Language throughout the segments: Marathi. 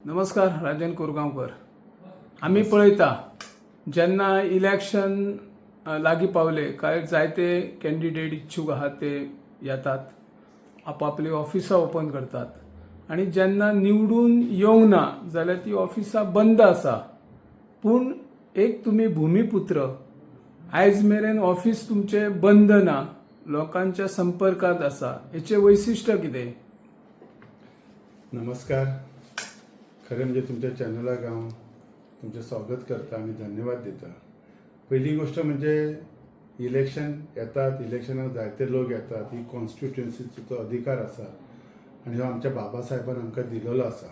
नमस्कार. राजन कोरगांवकर. आम्ही पळयता जेन्ना इलेक्शन लागीं पावले काय जायते कॅन्डिडेट इच्छूक आहात ते येतात, आपापली ऑफिसां ओपन करतात आणि जेन्ना निवडून येवंक ना जाल्यार ती ऑफिसां बंद आसा. पूण एक तुमी भूमिपुत्र, आयज मेरेन ऑफिस तुमचें बंद ना, लोकांच्या संपर्कांत आसा, हेचें वैशिश्ट्य कितें? नमस्कार. खरें म्हणजे तुमच्या चॅनलाक हांव तुमचें स्वागत करता आनी धन्यवाद दिता. पयली गोष्ट म्हणजे इलेक्शन येतात, इलेक्शनाक जायते लोक येतात, ही कॉन्स्टिट्युएन्सीचो अधिकार आसा आनी हो आमच्या बाबा साहेबान आमकां दिलेलो आसा.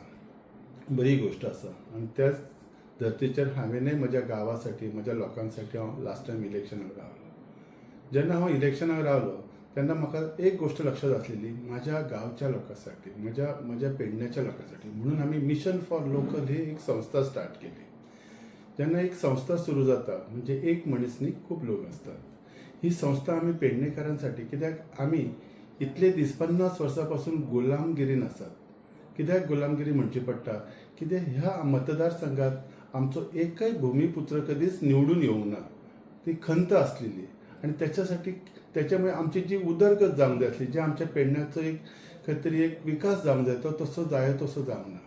बरी गोष्ट आसा आनी त्याच धर्तीचेर हांवेंनय म्हज्या गांवासाठी, म्हज्या लोकांसाठी हांव लास्ट टायम इलेक्शनाक रावलो. जेन्ना हांव इलेक्शनाक रावलो तेन्ना म्हाका एक गोष्ट लक्षात आसलेली, म्हाज्या गांवच्या लोकांसाठी, म्हज्या पेडण्याच्या लोकांसाठी म्हणून आमी मिशन फॉर लोकल ही एक संस्था स्टार्ट केली. जेन्ना एक संस्था सुरू जाता म्हणजे एक मनीस न्ही, खूब लोक असतात. ही संस्था आमी पेडणेकारांसाठी, कित्याक आमी इतले दीस 50 वर्सां पासून गुलामगिरीन आसात. कित्याक गुलामगिरी म्हणची पडटा, कित्याक ह्या मतदारसंघात आमचो एकय भूमिपुत्र कधीच निवडून येवंक ना. ती खंत आसलेली आनी त्याच्यामुळे आमची जी उदरगत जावंक जाय आसली, जे आमच्या पेडण्याचो एक खंय तरी एक विकास जावंक जाय, तो तसो जावंक ना.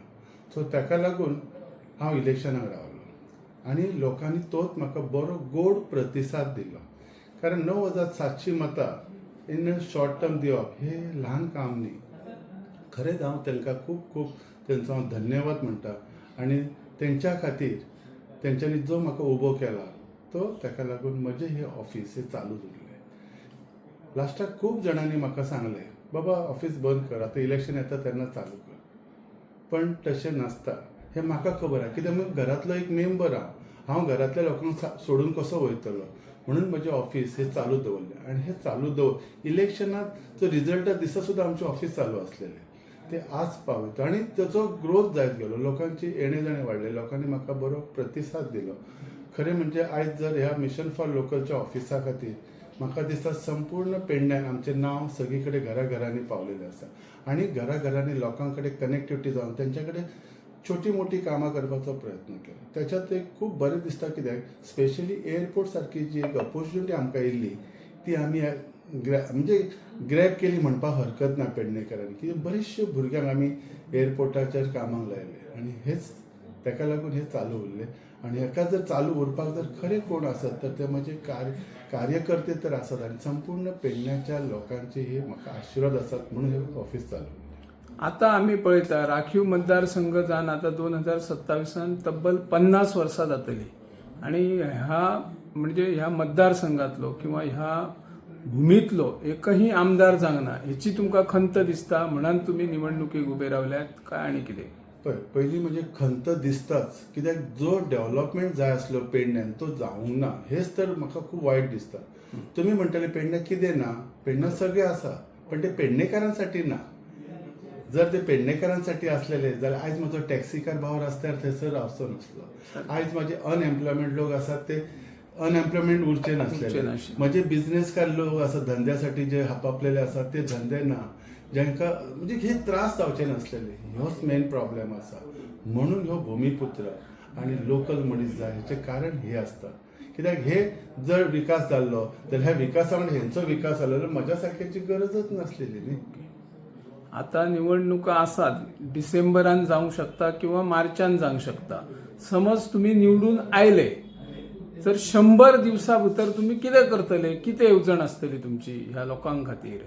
सो ताका लागून हांव इलेक्शनाक रावलो आनी लोकांनी तोच म्हाका बरो गोड प्रतिसाद दिलो. कारण 9,700 मतां इन शॉर्ट टर्म दिवप हे ल्हान काम न्ही. खरेंच हांव तांकां खूब खूब तेंचो हांव धन्यवाद म्हणटा आनी तेंच्या खातीर तेंच्यांनी जो म्हाका उबो केला तो ताका लागून म्हजें हें ऑफिस हें चालू उरलें. लास्टाक खूब जाणांनी म्हाका सांगलें, बाबा ऑफिस बंद कर, आतां इलेक्शन येता तेन्ना चालू कर. पण तशें नासता हें म्हाका खबर आहा, कित्याक म्हूण घरांतलो एक मेंबर हांव घरांतल्या लोकांक सोडून कसो वयतलो. म्हणून म्हजें ऑफिस हें चालू दवरलें आनी हें चालू इलेक्शनाचो रिजल्टा दिसा सुद्दां आमचें ऑफिस चालू आसलेलें. ते आज पावयता आनी ताचो ग्रोथ जायत गेलो. लोकांची येणे जाणे वाडले, लोकांनी म्हाका बरो प्रतिसाद दिलो. खरें म्हणजे आयज जर ह्या मिशन फॉर लोकलच्या ऑफिसा खातीर म्हाका दिसता संपूर्ण पेडण्यान आमचें नांव सगळी कडेन घराघरांनी पावलेलें आसा आनी घराघरांनी लोकां कडेन कनेक्टिविटी जावन तेंच्या कडेन छोटी मोठी कामां करपाचो प्रयत्न केलो. त्याच्यात एक खूब बरें दिसता, कित्याक स्पेशली एअरपोर्ट सारकी जी एक ऑपॉर्च्युनिटी आमकां येयल्ली ती आमी म्हणजे ग्रॅब केली म्हणपाक हरकत ना पेडणेकारांनी. कित्याक बरेचशे भुरग्यांक आमी एअरपोर्टाचेर कामाक लायले आनी हेच ताका लागून हें चालू उरलें. आनी हेका जर चालू उरपाक जर खरें कोण आसत तर ते म्हजे कार्यकर्ते तर आसात आनी संपूर्ण पेडण्याच्या लोकांचे हे म्हाका आशिर्वाद आसात म्हणून हें ऑफिस चालू. आता आम्ही पळयता राखीव मतदारसंघ जावन आता 2027 तब्बल 50 वर्सां जातली आणि ह्या मतदारसंघातलो किंवा ह्या भूमीतलो एकही आमदार जावंक ना हेची तुमकां खंत दिसता म्हणून तुम्ही निवडणुकीक उबे रावल्यात काय आनी कितें? पयलीं म्हणजे खंत दिसताच, कित्याक जो डेव्हलपमेंट जाय आसलो पेडण्यान तो जावंक ना. हेच तर म्हाका खूब वायट दिसता. तुमी म्हणटले पेडण्याक कितें ना, पेडण्याक सगळें आसा पण ते पेडणेकारांसाठी ना. जर ते पेडणेकारांसाठी असलेले जाल्यार आयज म्हजो टॅक्सीकार भाव रस्त्यार थंयसर रावचो नासलो. आयज म्हाजे अनएम्प्लॉयमेंट लोक आसात ते अनएम्प्लॉयमेंट उरचे नासलेले. म्हजे बिझनेसकार लोक आसात धंद्यासाठी जे हापापलेले आसात ते धंदे ना, जांकां म्हणजे हे त्रास जावचे नासलेले. ह्योच मेन प्रॉब्लेम आसा. म्हणून ह्यो भूमिपुत्र आनी लोकल मनीस जाय हेचें कारण हे आसता. कित्याक हे जर विकास जाल्लो जाल्यार ह्या विकासा वांगडा हेंचो विकास जालो जाल्यार म्हज्या सारक्याची गरजच नासलेली न्ही. आता निवडणुका आसात, डिसेंबरान जावंक शकता किंवा मार्चान जावंक शकता. समज तुम्ही निवडून आयले तर 100 दिवसां भितर तुम्ही कितें करतले? कितें येवजण आसतली तुमची ह्या लोकांक खातीर?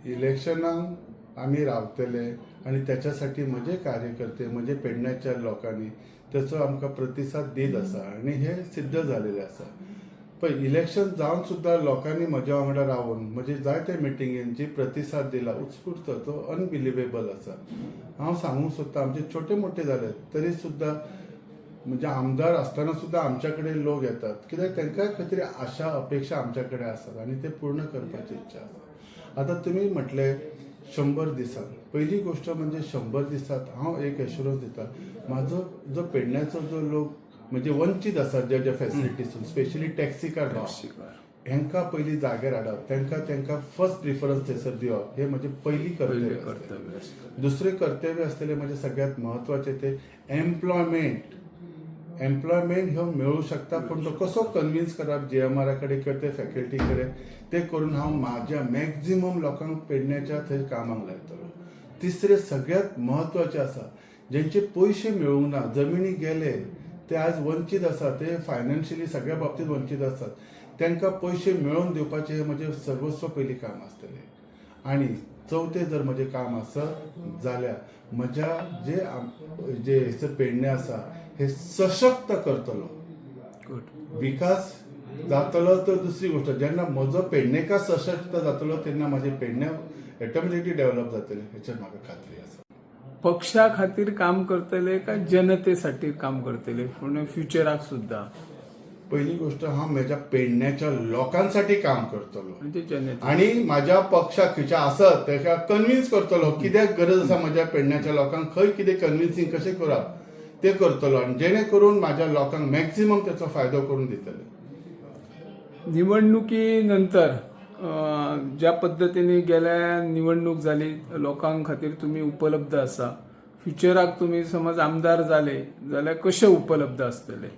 इलेक्शनाक आमी रावतले आनी त्याच्यासाठी म्हजे कार्यकर्ते, म्हजे पेडण्याच्या लोकांनी त्याचो आमकां प्रतिसाद दीत आसा आनी हे सिद्ध जालेलें आसा. इलेक्शन जावन सुद्दां लोकांनी म्हज्या वांगडा रावून म्हजे जायते मिटिंगेंची प्रतिसाद दिला उत्स्फूर्त, तो अनबिलिवेबल आसा. हांव सांगूंक सोदतां आमचे छोटे मोठे जाले तरी सुद्दां म्हणजे आमदार आसतना सुद्दां आमच्या कडेन लोक येतात, कित्याक तांकांय खंय तरी आशा अपेक्षा आमच्या कडेन आसात आनी ते पूर्ण करपाची इच्छा आसा. आता तुम्ही म्हटले 100 दिसांत, पहिली गोष्ट म्हणजे 100 दिसांत हांव एक एश्युरन्स दिता, म्हाजो जो पेडण्याचो जो लोक म्हणजे वंचीत आसात ज्या फॅसिलिटीसून, स्पेशली टॅक्सीकार हेंकां पयलीं जाग्यार हाडप, तेंकां फर्स्ट प्रिफरन्स थंयसर दिवप, हे म्हजें पयलीं पहिले कर्तव्य आसतलें. कर्तव्य असतं. दुसरें कर्तव्य आसतलें म्हणजे सगळ्यात म्हत्वाचें ते एम्प्लॉयमेंट ह्यो मेळूं शकता, पूण तो कसो कन्विन्स करप JMR कडेन किंवा ते फॅकल्टी कडेन, ते करून हांव म्हाज्या मॅक्झिमम लोकांक पेडण्याच्या थंय कामाक लायतलो. तिसरें सगळ्यात म्हत्वाचें आसा, जेंचे पयशे मेळूंक ना, जमिनी गेले, ते आज वंचीत आसात, ते फायनान्शियली सगळ्या बाबतींत वंचीत आसात, तांकां पयशे मेळोवन दिवपाचें हें म्हजें सर्वस्व पयलीं काम आसतलें. आनी चवथें जर म्हजें काम आसत जाल्यार म्हज्या जे हेचर पेडणें आसा हे सशक्त करतलो. गुड. विकास जातलो तर दुसरी गोष्ट, जेन्ना म्हजो पेडणेकार सशक्त जातलो तेन्ना म्हाजें पेडणें ऑटोमॅटिकली डेव्हलप जातलें, हेचेर म्हाका खात्री आसा. पक्षा खातीर काम करतले का जनतेसाठी काम करतले पूण फ्युचराक सुद्धा? पहिली गोष्ट हांव म्हज्या पेडण्याच्या लोकांसाठी काम करतलो म्हणजे जनते. आणि म्हाज्या पक्षाक खंयच्या आसत ताका कन्विन्स करतलो, कित्याक गरज आसा म्हज्या पेडण्याच्या लोकांक, खंय कितें कन्विन्सिंग कशें करप ते करतलो, आनी जेणे करून म्हाज्या लोकांक मॅक्झिमम तेचो फायदो करून दितले. निवडणुकी नंतर ज्या पद्दतीने गेल्या निवडणूक जाली, लोकांक खातीर तुम्ही उपलब्ध आसा. फ्युचराक तुम्ही समज आमदार जाले जाल्यार कशे उपलब्ध आसतले?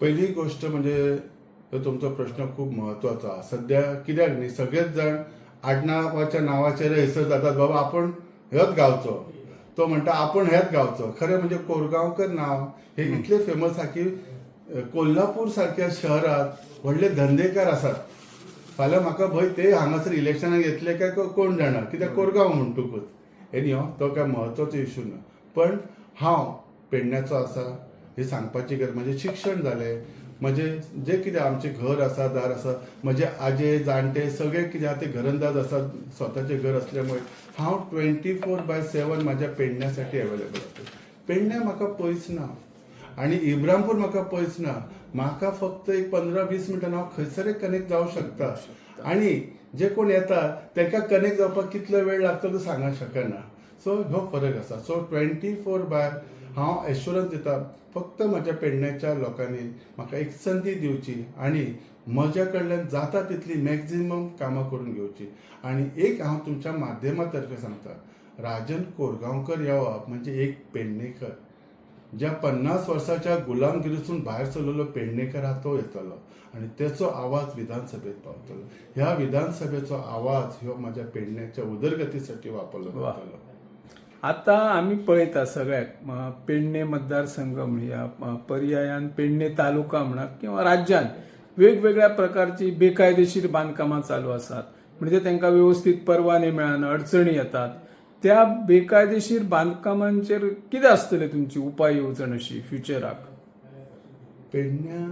पहिली गोष्ट म्हणजे तो तुमचो प्रश्न खूप महत्वाचो आहा. सध्या कित्याक न्ही, सगळेच जाण आडनावाच्या नावाचेर हयसर जातात, बाबा आपण ह्योच गांवचो, तो म्हणटा आपण हेच गांवचो. खरें म्हणजे कोरगांवकर नांव हे इतले फेमस आहा की कोल्हापूर सारख्या शहरात व्हडले धंदेकार आसात. फाल्यां म्हाका भंय ते हांगासर इलेक्शनाक येतले काय कोण जाणा, कित्याक कोरगांव म्हणटकूच. एनी तो काय महत्वाचो इशू ना. पण हांव पेडण्याचो आसा हे सांगपाची गरज. म्हजें शिक्षण जालें, म्हजें जें कितें आमचें घर आसा, दार आसा, म्हजे आजे जाणटे सगळे कितें आहा ते घरंदाज आसात, स्वताचें घर असल्यामुळे हांव 24/7 म्हाज्या पेडण्यासाठी अवेलेबल आसता. पेडण्यां म्हाका पयस ना आनी इब्रामपूर म्हाका पयस ना. म्हाका फक्त एक 15-20 मिनटान हांव खंयसरय कनेक्ट जावं शकता. आनी जे कोण येता तांकां कनेक्ट जावपाक कितलो वेळ लागता तो सांगूंक शकना. सो हो फरक आसा. सो 24 हांव एश्युरन्स दिता, फक्त म्हज्या पेडण्याच्या लोकांनी म्हाका एक संदी दिवची आनी म्हज्या कडल्यान जाता तितली मॅक्झिमम कामां करून घेवची. आनी एक हांव तुमच्या माध्यमातर्फे सांगता, राजन कोरगांवकर येवप म्हणजे एक पेडणेकर. ज्या 50 वर्साच्या गुलामगिरीसून भायर सरलेलो पेडणेकर आहा तो येतलो आनी तेचो आवाज विधानसभेत पावतलो. ह्या विधानसभेचो आवाज ह्यो म्हाज्या पेडण्याच्या उदरगतीसाठी वापरलो वतलो. आता आम्ही पळयता सगळ्याक पेडणे मतदारसंघ म्हणया, पर्यायान पेडणे तालुका म्हणा किंवा राज्यात वेगवेगळ्या प्रकारची बेकायदेशीर बांदकामां चालू आसात. म्हणजे तांकां व्यवस्थित परवाने मेळना, अडचणी येतात. त्या बेकायदेशीर बांदकामांचेर कितें आसतले तुमची उपाय येवजण अशी फ्युचराक? पेडण्या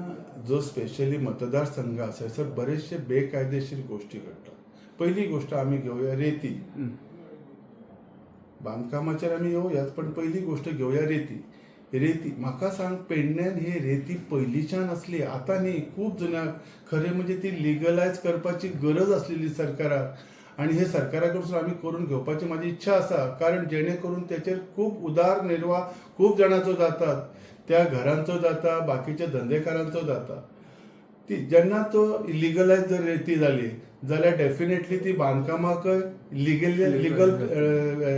जो स्पेशली मतदारसंघ आसा थंयसर बरेचशे बेकायदेशीर गोष्टी घडटात. पहिली गोष्ट आमी घेवया रेती. बांदकामाचेर आमी येवयाच, पण पहिली गोष्ट घेवया रेती. म्हाका सांग, पेडण्यान ही रेती पयलींच्यान आसली, आतां न्ही, खूब जुन्या. खरें म्हणजे ती लिगलायज करपाची गरज आसलेली सरकाराक, आनी हे सरकारा कडसून आमी करून घेवपाची म्हाजी इच्छा आसा. कारण जेणे करून तेचेर खूब उदारनिर्वाह खूब जाणांचो जातात, त्या घरांचो जाता, बाकीच्या धंदेकारांचो जाता. ती जेन्ना तो लिगलायज जर रेती जाली जाल्यार डेफिनेटली ती बांदकामाकय लिगल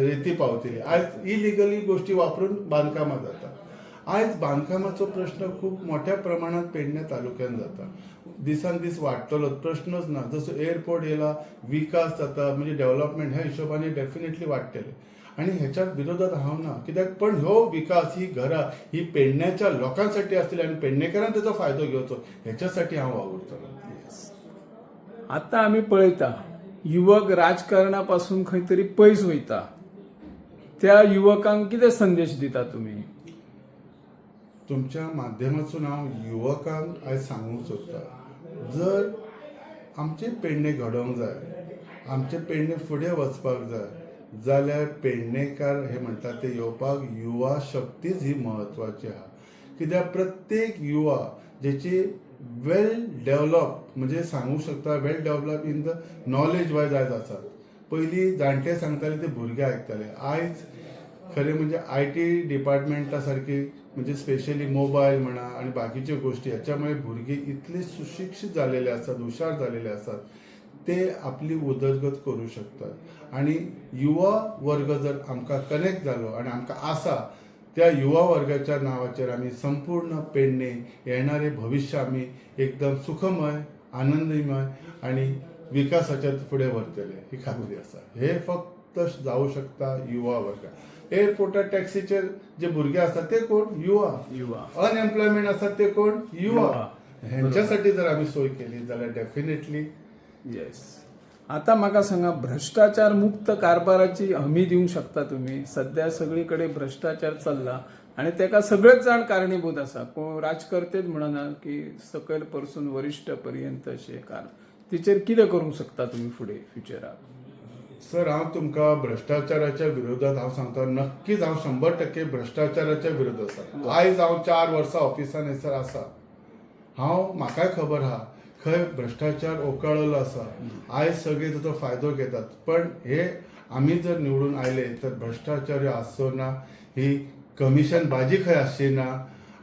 रेती पावतली. आयज इलिगली गोष्टी वापरून बांदकामां जाता. आयज बांदकामाचो प्रश्न खूब मोठ्या प्रमाणात पेडण्या तालुक्यात जाता. दिसान दीस वाडटलो, प्रश्नच ना. जसो एअरपोर्ट येयला, विकास जाता, म्हणजे डेव्हलपमेंट ह्या हिशोबाने डेफिनेटली वाडटले. आनी हेच्या विरोधात हांव ना, कित्याक पण ह्यो विकास, ही घरां ही पेडण्याच्या लोकांसाठी आसतली आनी पेडणेकारांक तेचो फायदो घेवचो, हेच्यासाठी हांव वावुरतलो. आता आम्ही पळयता युवक राजकारणापासून खंय तरी पयस वयता. त्या युवकांक कितें संदेश दिता तुम्ही? तुमच्या माध्यमातून हांव युवकांक आयज सांगूंक सोदता, जर आमचे पेडणे घडोवंक जाय, आमचे पेडणे फुडें वचपाक जाय, जाल्यार पेडणेकार हे म्हणटात ते येवपाक युवा शक्तीच ही म्हत्वाची आहा. कित्याक प्रत्येक युवा जेची वेल डेव्हलप, म्हणजे सांगूंक शकता well develop in the knowledge wise आयज आसात. पयलीं जाणटे सांगताले ते भुरगे आयकताले. आयज खरे म्हणजे IT डिपार्टमेंटा सारखी म्हणजे स्पेशली मोबाईल म्हणा आणि बाकीच्यो गोष्टी याच्यामुळे भुरगे इतले सुशिक्षित झालेले असतात, हुशार झालेले असतात, ते आपली उदरगत करू शकतात. आणि युवा वर्ग जर आमकां कनेक्ट जालो आणि आमकां आसा त्या युवा वर्गाच्या नावाचेर आमी संपूर्ण पेडणे येणारे भविष्य आमी एकदम सुखमय, आनंदमय आणि विकासाच्या फुडें व्हरतले ही खात्री आसा. हे फक्त जावं शकता युवा वर्गाक. एअरपोर्टार टॅक्सीचेर जे भुरगे असतात ते कोण? युवा. अनएम्प्लॉयमेंट असतात ते कोण? युवा. ह्यांच्यासाठी जर आम्ही सोय केली जाल्यार डेफिनेटली. येस. आता म्हाका सांगा, भ्रष्टाचार मुक्त कारभाराची हमी दिवंक शकता तुम्ही? सध्या सगळीकडे भ्रष्टाचार चल्ला आणि त्याका सगळेच जाण कारणीभूत आसा. कोण राजकर्तेच म्हणना की सकयल परसून वरिष्ठ पर्यंत अशे कारण. तिचेर कितें करूंक शकता तुम्ही फुडें फ्युचराक? सर, हांव तुमकां भ्रष्टाचाराच्या विरोधात हांव सांगता, नक्कीच हांव 100% भ्रष्टाचाराच्या विरोधात आसा. आयज हांव 4 वर्सां ऑफिसान हयसर आसा. म्हाकाय खबर आहा खंय भ्रष्टाचार ओकाळलो आसा. आयज सगळे ताचो फायदो घेतात. पण हे आमी जर निवडून आयले तर भ्रष्टाचार आसचो ना, ही कमिशन बाजी खंय आसची ना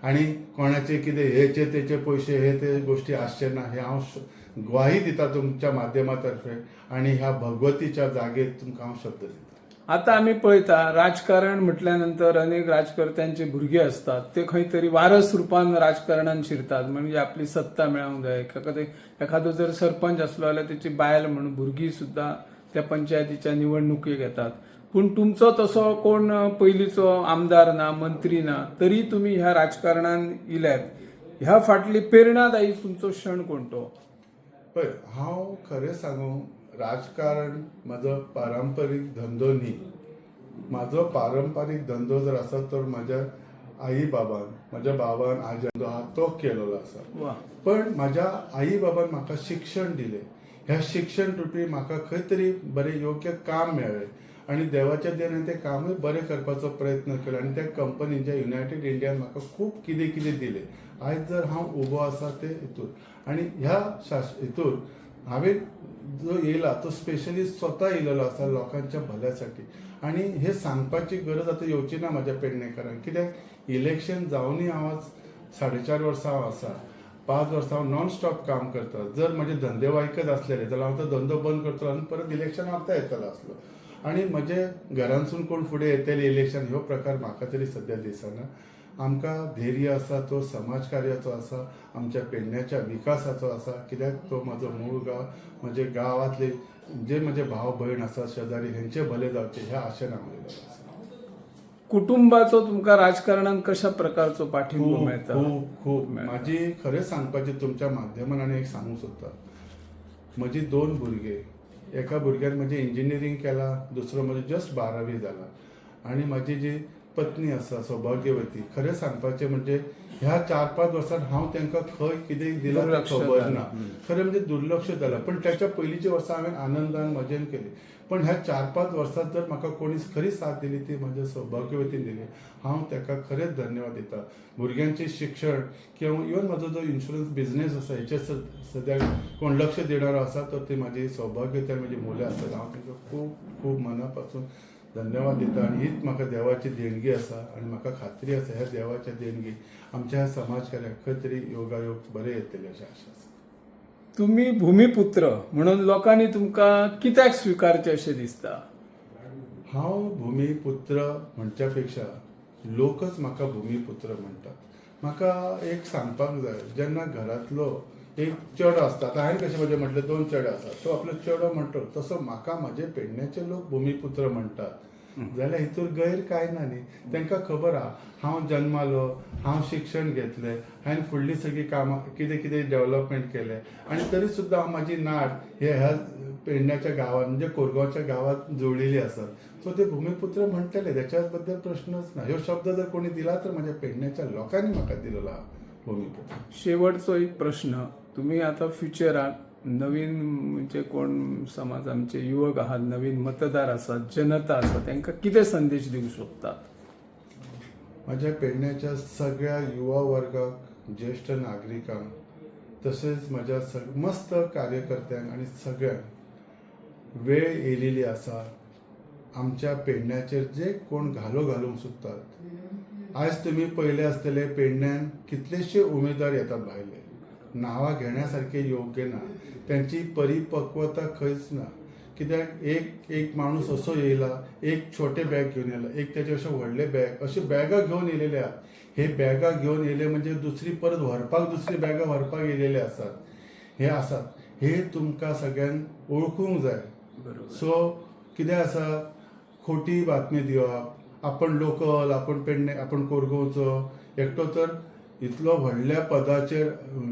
आणि कोणाचे कितें हेचे तेचे पयशे हे ते गोष्टी आसचे ना, हे हांव ग्वाही दिता तुमच्या माध्यमातर्फे आणि ह्या भगवतीच्या जागेत तुमकां हांव शब्द दिता. आता आम्ही पळयता, राजकारण म्हटल्यानंतर अनेक राजकर्त्यांचे भुरगे असतात, ते खंय तरी वारस रुपान राजकारणात शिरतात. म्हणजे आपली सत्ता मेळोंक जाय. एखादो जर सरपंच असलो जाल्यार त्याची बायल म्हणून भुरगीं सुद्धा त्या पंचायतीच्या निवडणुकेक येतात. पूण तुमचो तसो कोण पयलींचो आमदार ना, मंत्री ना, तरी तुम्ही ह्या राजकारणात इल्यात. ह्या फाटली प्रेरणादायी तुमचो क्षण कोणतो? पळय, हांव खरें सांगू, राजकारण म्हजो पारंपारीक धंदो न्ही. म्हाजो पारंपारीक धंदो जर आसत तर म्हाज्या आई बाबान, म्हाज्या बाबान, आजन आहा तो केलेलो आसा. पण म्हाज्या आई बाबान म्हाका शिक्षण दिलें. ह्या शिक्षण रुपी म्हाका खंय तरी बरें योग्य काम मेळ्ळें आणि देवाच्या देण्यान तें कामूय बरें करपाचो प्रयत्न केलो आणि त्या कंपनीच्या युनायटेड इंडियान म्हाका खूब कितें कितें दिलें. आयज जर हांव उबो आसा ते हितून. आणि ह्या हितून हांवें जो येयला तो स्पेशली स्वता येयलेलो आसा लोकांच्या भल्यासाठी. आणि हे सांगपाची गरज आतां येवची ना म्हाज्या पेडणेकारांक. कित्याक इलेक्शन जावनूय हांव आज 4.5 वर्सां हांव आसा. 5 वर्सां हांव नॉन स्टॉप काम करता. जर म्हजे धंदेवाईकच आसलेले जाल्यार हांव तो धंदो बंद करतलो आनी परत इलेक्शनाक वखदां येतलो आसलो. आणि म्हजे घरांसून कोण फुडें येतले इलेक्शन ह्यो प्रकार म्हाका तरी सद्या दिसना. आमकां धैर्य आसा तो समाजकार्याचो आसा, आमच्या पेडण्याच्या विकासाचो आसा. कित्याक तो म्हजो मूळ गांव, म्हजे गांवांतले जे म्हजे भाव भयण आसा शेजारी हेंचे भले जावचे ह्या आशेन हांव येयलेलो आसा. कुटुंबाचो तुमकां राजकारणात कशा प्रकारचो पाठिंबो मेळटा? खूप म्हाजी खरें सांगपाचें तुमच्या माध्यमान आनी एक सांगूंक सोदता. म्हजी 2 भुरगे, एका भुरग्यान म्हजें इंजिनियरींग केलां, दुसरो म्हजो जस्ट 12वी जाला. आणि म्हाजी जी पत्नी आसा सौभाग्यवती, खरें सांगपाचें म्हणजे ह्या 4-5 वर्सांत हांव तांकां खंय कितें दिलां तें खबर ना. खरें म्हणजे दुर्लक्ष जालां. पण त्याच्या पयलींची वर्सां हांवें आनंदान मजेन केली. पण ह्या 4-5 वर्सांत जर म्हाका कोणी खरी साथ दिली ती म्हज्या सौभाग्यवतीन दिली. हांव ताका खरेंच धन्यवाद दिता. भुरग्यांचें शिक्षण किंवा इवन म्हजो जो इन्शुरन्स बिझनेस आसा हेचेर सद्याक कोण लक्ष दिणारो आसा तर ती म्हाजी सौभाग्यवती आनी म्हजी मुलं आसतात. हांव तांकां खूब खूब मना पासून धन्यवाद दिता. आणि हीच म्हाका देवाची देणगी आसा आणि म्हाका खात्री आसा ह्या देवाच्या देणगी आमच्या ह्या समाजकार्याक खंय तरी योगायोग बरे येतले अशी आशा आसा. तुम्ही भूमिपुत्र म्हणून लोकांनी तुमकां कित्याक स्विकारचें अशें दिसता? हांव भूमिपुत्र म्हणच्या पेक्षा लोकच म्हाका भूमिपुत्र म्हणटात. म्हाका एक सांगपाक जाय, जेन्ना घरांतलो एक चेडो आसता, आतां हांवें कशें म्हजें म्हटलें 2 चेडे आसात, तो आपलो चेडो म्हणटलो तसो म्हाका म्हजे पेडण्याचे लोक भूमिपुत्र म्हणटात. जाल्यार हितूर गैर कांय ना न्ही. तांकां खबर आहा हांव जल्मालो, हांव शिक्षण घेतलें, हांवें फुडलीं सगळीं कामां कितें कितें डेव्हलपमेंट केलें आणि तरी सुद्दां हांव म्हाजी नाड ह्या पेडण्याच्या गांवांत म्हणजे कोरगांवच्या गांवांत जोडिल्ली आसा. सो ते भूमिपुत्र म्हणटले, त्याच्या बद्दल प्रश्नच ना. ह्यो शब्द जर कोणी दिला तर म्हाज्या पेडण्याच्या लोकांनी म्हाका दिलेलो आहा भूमिपुत्र. शेवटचो एक प्रश्न, तुम्ही आता फ्युचराक नवीन म्हणजे कोण समज आमचे युवक आहात, नवीन मतदार आसात, जनता आसा, तांकां कितें संदेश दिवंक सोदतात? माझ्या पेडण्याच्या सगळ्या युवा वर्गाक, ज्येष्ठ नागरिकांक, तसेच माझ्या मस्त कार्यकर्त्यांक आणि सगळ्यांक वेळ येयलेली आसा. आमच्या पेडण्याचेर जे कोण घालूंक सोदतात. आयज तुम्ही पळयले आसतले पेडण्यान कितलेशे उमेदवार येतात भायले, नांवां घेण्यासारखे योग्य ना, त्यांची परिपक्वता खंयच ना. कित्याक एक माणूस असो येयला, एक छोटे बॅग घेवन येयला, एक तेचे अशे व्हडले बॅग, अशे बॅगां घेवन येयलेले आहात. हे बॅगां घेवन येयले म्हणजे दुसरी परत व्हरपाक दुसरी बॅगां व्हरपाक येयलेले आसात. हे आसात, हे तुमकां सगळ्यांक ओळखूंक जाय. सो कितें आसा, खोटी बातमी दिवप, आपण लोकल, आपण पेडणे, आपण कोरगांवचो, एकटो तर इतलो व्हडल्या पदाचेर,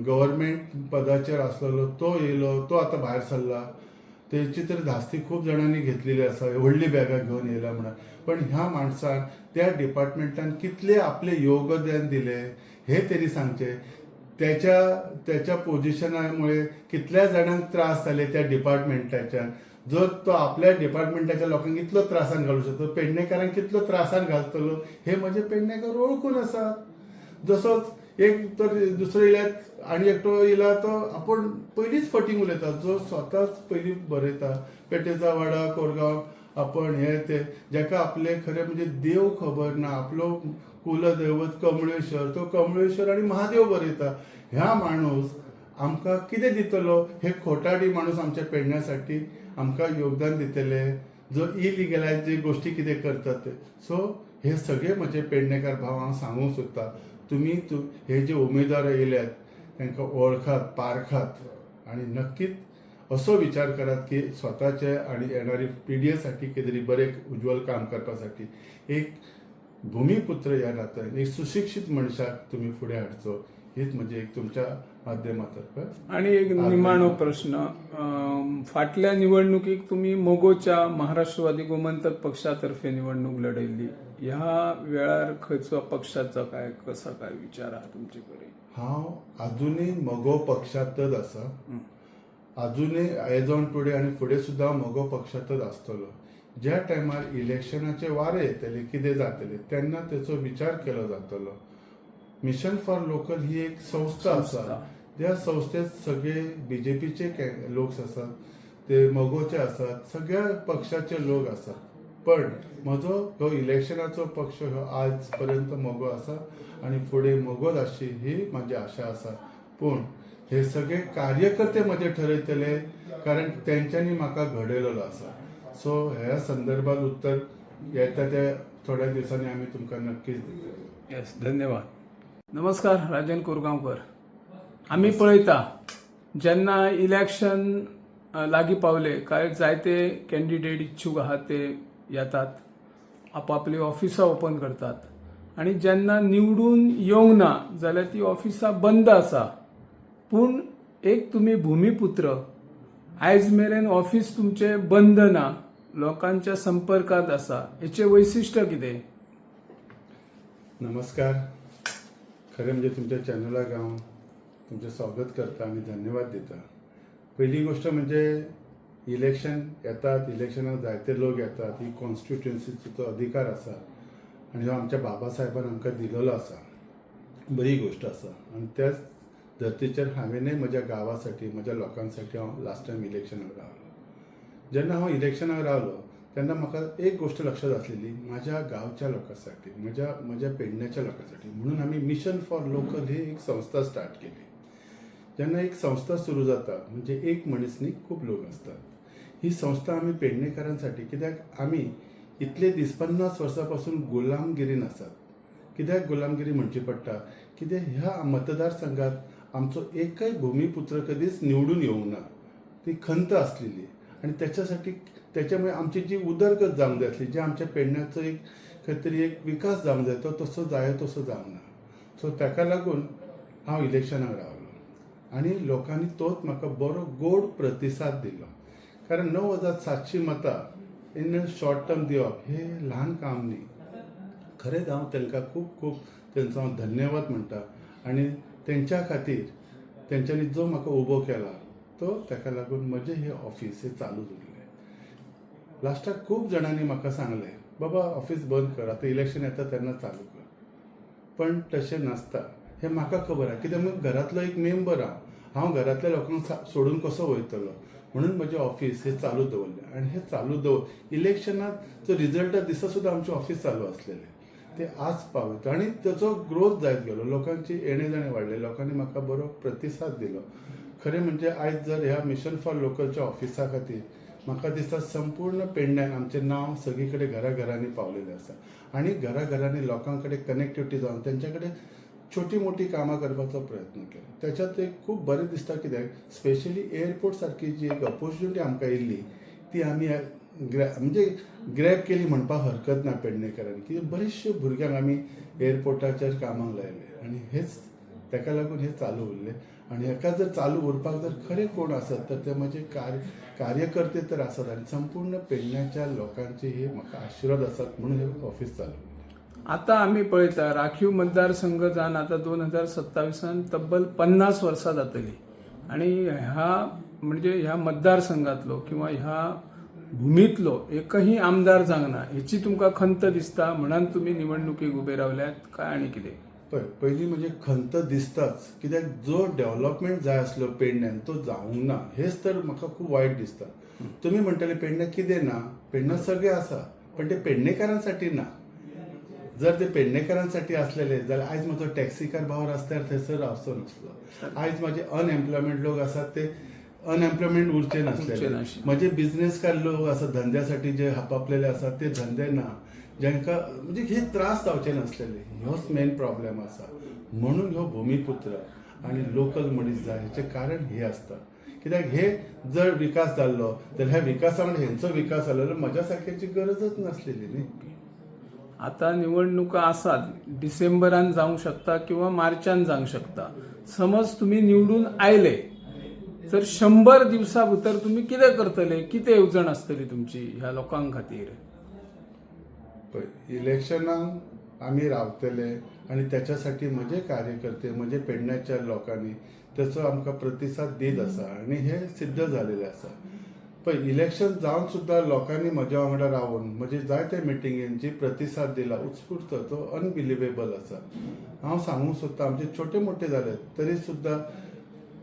गव्हर्मेंट पदाचेर आसलेलो तो येयलो, तो आतां भायर सरला. तेची तर धास्ती खूब जाणांनी घेतलेली आसा, व्हडली बॅगां घेवन येयला म्हणून. पण ह्या माणसान त्या डिपार्टमेंटान कितले आपले योगदान दिले हे तरी सांगचे. त्याच्या पोजिशनामुळे कितल्या जाणांक त्रास जाले त्या डिपार्टमेंटाच्यान. जर तो आपल्या डिपार्टमेंटाच्या लोकांक इतलो त्रासान घालूं शकता, पेडणेकारांक कितलो त्रासान घालतलो हे म्हणजे पेडणेकार ओळखून आसा. जसोच एक तर दुसरो येयल्यात आनी एकटो येयला तो आपण पयलींच फटींग उलयता, जो स्वताच पयलीं बरयता पेटेचा वाडा कोरगांव, आपण हे ते, जाका आपले खरें म्हणजे देव खबर ना, आपलो कुलदैवत कमळेश्वर, तो कमळेश्वर आनी महादेव बरयता. ह्या माणूस आमकां कितें दितलो? हे खोटाडी माणूस आमच्या पेडण्यासाठी आमकां योगदान दितले, जो इलिगलायज जे गोष्टी कितें करतात ते. सो हे सगळे म्हजे पेडणेकार भाव हांव सांगूंक सोदता. तुम्ही हे जे उमेदवार येयल्यात तांकां वळखात, पारखात आनी नक्कीच असो विचार करात की स्वताचे आनी येणारी पिढयेसाठी कितें तरी बरें उज्वल काम करपासाठी एक भूमिपुत्र ह्या नात्यान एक सुशिक्षीत मनशाक तुम्ही फुडें हाडचो, हीच म्हणजे एक तुमच्या माध्यमातर्फे. आणि एक निमाणो प्रश्न, फाटल्या निवडणुकीक तुम्ही मोगोच्या महाराष्ट्रवादी गोमंतक पक्षातर्फे निवडणूक लढयल्ली. ह्या वेळार खंयचो पक्षाचो काय कसा काय विचार आहा तुमचे कडेन? हांव अजूनय मोगो पक्षांतच आसा. अजूनय एज ऑन टुडे आनी फुडें सुद्दां मोगो पक्षांतच आसतलो. ज्या टायमार इलेक्शनाचे वारे येतले, कितें जातले, तेन्ना तेचो विचार केलो जातलो. मिशन फॉर लोकल ही एक संस्था आसा. त्या संस्थेत सगळे बीजेपीचे लोक आसात, ते मोगोचे आसात, सगळ्या पक्षाचे लोक आसात. पण म्हजो हो इलेक्शनाचो पक्ष हो आज पर्यंत मोगो आसा आनी फुडें मोगोच आसची ही म्हाजी आशा आसा. पूण हे सगळे कार्यकर्ते म्हजे ठरयतले, कारण तेंच्यांनी म्हाका घडयलेलो आसा. सो ह्या संदर्भात उत्तर येता त्या थोड्या दिवसांनी आमी तुमकां नक्कीच दितले. येस, धन्यवाद. नमस्कार, राजन कोरगांवकर. आम्ही पळयता जेन्ना इलेक्शन लागीं पावले काय जायते कॅन्डिडेट इच्छूक आहात ते येतात, आपापली ऑफिसां ओपन करतात आणि जेन्ना निवडून येवंक ना जाल्यार ती ऑफिसां बंद आसा. पूण एक तुम्ही भूमिपुत्र, आयज मेरेन ऑफिस तुमचे बंद ना, लोकांच्या संपर्कात आसा, हेचे वैशिष्ट्य कितें? नमस्कार. खरें म्हणजे तुमच्या चॅनलाक हांव तुमचें स्वागत करता आनी धन्यवाद दिता. पयली गोष्ट म्हणजे इलेक्शन येतात, इलेक्शनाक जायते लोक येतात, ही कॉन्स्टिट्युएन्सीचो अधिकार आसा आनी हो आमच्या बाबा साहेबान आमकां दिलेलो आसा. बरी गोष्ट आसा आनी त्याच धर्तीचेर हांवेंनय म्हज्या गांवासाठी, म्हज्या लोकांसाठी हांव लास्ट टायम इलेक्शनाक रावलो. जेन्ना हांव इलेक्शनाक रावलो तेन्ना म्हाका एक गोष्ट लक्षात आसलेली, म्हाज्या गांवच्या लोकांसाठी, म्हज्या पेडण्याच्या लोकांसाठी म्हणून आमी मिशन फॉर लोकल ही एक संस्था स्टार्ट केली. जेन्ना एक संस्था सुरू जाता म्हणजे एक मनीस न्ही, खूब लोक आसतात. ही संस्था आमी पेडणेकारांसाठी, कित्याक आमी इतले दीस 50 वर्सां पासून गुलामगिरीन आसात. कित्याक गुलामगिरी म्हणची पडटा, कित्याक ह्या मतदारसंघात आमचो एकय भूमिपुत्र कधीच निवडून येवंक ना. ती खंत आसलेली आनी त्याच्यामुळे आमची जी उदरगत जावंक जाय आसली, जे आमच्या पेडण्याचो एक खंय तरी एक विकास जावंक जाय, तो तसो जावंक ना. सो ताका लागून हांव इलेक्शनाक रावलो आनी लोकांनी तोच म्हाका बरो गोड प्रतिसाद दिलो. कारण 9,700 मतां इन शॉर्ट टर्म दिवप हे ल्हान काम न्ही. खरेंच हांव तांकां खूब तेंचो हांव धन्यवाद म्हणटा आनी तेंच्या खातीर तेंच्यांनी जो म्हाका उबो केला तो ताका लागून म्हजें हें ऑफिस हें चालू उरलें. लास्टाक खूब जाणांनी म्हाका सांगलें, बाबा ऑफिस बंद कर, आतां इलेक्शन येता तेन्ना चालू कर. पण तशें नासता, हें म्हाका खबर आहा. कित्याक घरांतलो एक मेंबर हांव घरांतल्या लोकांक सोडून कसो वयतलो. म्हणून म्हजें ऑफिस हे चालू दवरलें आनी हे चालू इलेक्शनाचो रिजल्ट दिसा सुद्दां आमचें ऑफिस चालू आसलेलें ते आज पावता आनी ताचो ग्रोथ जायत गेलो लोकांची येणे जाणे वाडले लोकांनी म्हाका बरो प्रतिसाद दिलो खरें म्हणजे आयज जर ह्या मिशन फॉर लोकलच्या ऑफिसा खातीर म्हाका दिसता संपूर्ण पेडण्यान आमचें नांव सगळी कडेन घराघरांनी पावलेलें आसा आनी घराघरांनी लोकां कडेन कनेक्टिविटी जावन तेंच्या कडेन छोटी मोठी कामां करपाचो प्रयत्न केलो त्याच्यात एक खूब बरें दिसता कित्याक स्पेशली एअरपोर्ट सारकी जी एक ऑपॉर्च्युनिटी आमकां येयल्ली ती आमी म्हणजे ग्रॅब केली म्हणपाक हरकत ना पेडणेकरांनी की बरेचशे भुरग्यांक आमी एअरपोर्टाचेर कामाक लायले आनी हेच ताका लागून हे चालू उरले आनी हेका जर चालू उरपाक जर खरें कोण आसत तर ते म्हजे कार्यकर्ते तर आसत आनी संपूर्ण पेडण्याच्या लोकांचे हे म्हाका आशिर्वाद आसात म्हणून हे ऑफिस चालू उरलें. आता आम्ही पळयता राखीव मतदारसंघ जावन आता 2027 तब्बल 50 वर्सां जातली आणि ह्या मतदारसंघातलो किंवा ह्या भूमीतलो एकही आमदार जावना हेची तुमकां खंत दिसता म्हणून तुम्ही निवडणुकीक उबे रावल्यात काय आनी कितें? पहिली म्हणजे खंत दिसताच कित्याक जो डेव्हलपमेंट जाय आसलो पेडण्यान तो जावंक ना हेच तर म्हाका खूब वायट दिसता. तुम्ही म्हणटले पेडण्याक कितें ना पेडण्यात सगळें आसा पण ते पेडणेकारांसाठी ना. जर ते पेडणेकारांसाठी असलेले जाल्यार आयज म्हजो टॅक्सीकार भाव रस्त्यार थंयसर रावचो नासलो. आयज माझे अनएम्प्लॉयमेंट लोक आसात ते अनएम्प्लॉयमेंट उरचे नासले. माझे बिझनेसकार लोक आसात धंद्यासाठी जे हापापलेले आसात ते धंदे ना जांकां म्हणजे हे त्रास जावचे नासलेले ह्योच मेन प्रॉब्लेम आसा. म्हणून ह्यो भूमिपुत्र आनी लोकल मनीस जाय हेचें कारण हे आसता कित्याक हे जर विकास जाल्लो जाल्यार ह्या विकासा वांगडा हेंचो विकास जालो जाल्यार म्हज्या सारक्याची गरजच नासलेली न्ही. आता निवडणुका आसात डिसेंबरान जावंक शकता किंवा मार्चान जावंक शकता. समज तुम्ही निवडून आयले तर 100 दिवसा भितर तुम्ही कितें करतले कितें येवजण आसतली तुमची ह्या लोकांक खातीर? इलेक्शनाक आमी रावतले आनी त्याच्यासाठी म्हजे कार्यकर्ते म्हजे पेडण्याच्या लोकांनी त्याचो आमकां प्रतिसाद दीत आसा आनी हे सिद्ध जालेलें आसा. पण इलेक्शन जावन सुद्दां लोकांनी म्हज्या वांगडा रावून म्हजे जायते मिटिंगेंची प्रतिसाद दिला उत्स्फूर्त तो अनबिलिवेबल आसा. हांव सांगूंक सोदता आमचे छोटे मोठे जाले तरी सुद्दां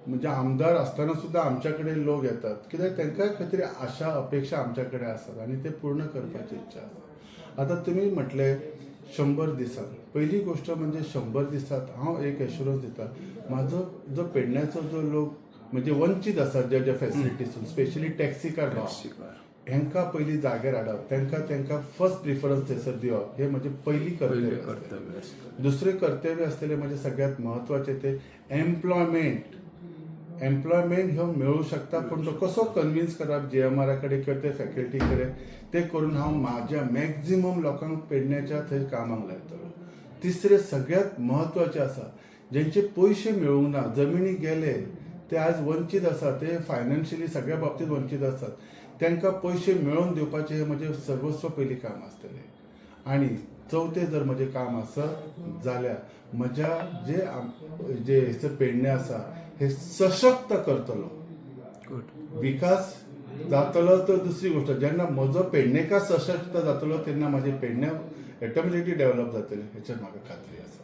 म्हणजे आमदार आसतना सुद्दां आमच्या कडेन लोक येतात कित्याक तांकां खंय तरी आशा अपेक्षा आमच्या कडेन आसात आनी ते पूर्ण करपाची इच्छा आसा. आता तुम्ही म्हटले 100 दिसांत पहिली गोष्ट म्हणजे 100 दिसांत हांव एक एश्युरन्स दिता म्हाजो जो पेडण्याचो जो लोक म्हणजे वंचीत आसात ज्या फॅसिलिटीसून स्पेशली टॅक्सीकार हेंकां पयलीं जाग्यार हाडप तांकां फर्स्ट प्रिफरन्स थंयसर दिवप हे म्हणजे पयली कर्तव्य. दुसरें कर्तव्य आसलेलें म्हणजे सगळ्यात म्हत्वाचें ते एम्प्लॉयमेंट ह्यो मेळूं शकता पण तो कसो कन्विन्स करप JMR कडेन किंवा ते फॅकल्टी कडेन ते करून हांव म्हाज्या मॅक्झिमम लोकांक पेडण्याच्या थंय कामाक लायतलो. तिसरें सगळ्यात म्हत्वाचें आसा जेंचे पयशे मेळूंक ना जमिनी गेले ते आज वंचीत आसा ते फायनान्शियली सगळ्या बाबतींत वंचीत आसात तांकां पयशे मेळोवन दिवपाचें हें म्हजें सर्वस्व पयलीं काम आसतलें. आनी चवथें जर म्हजें काम आसत जाल्यार म्हज्या जे हेचो पेडणें आसा हे सशक्त करतलो. विकास जातलो तर दुसरी गोष्ट जेन्ना म्हजो पेडणेकार सशक्त जातलो तेन्ना म्हाजें पेडणें ऑटोमॅटिकली डेव्हलप जातलें हेचेर म्हाका खात्री आसा.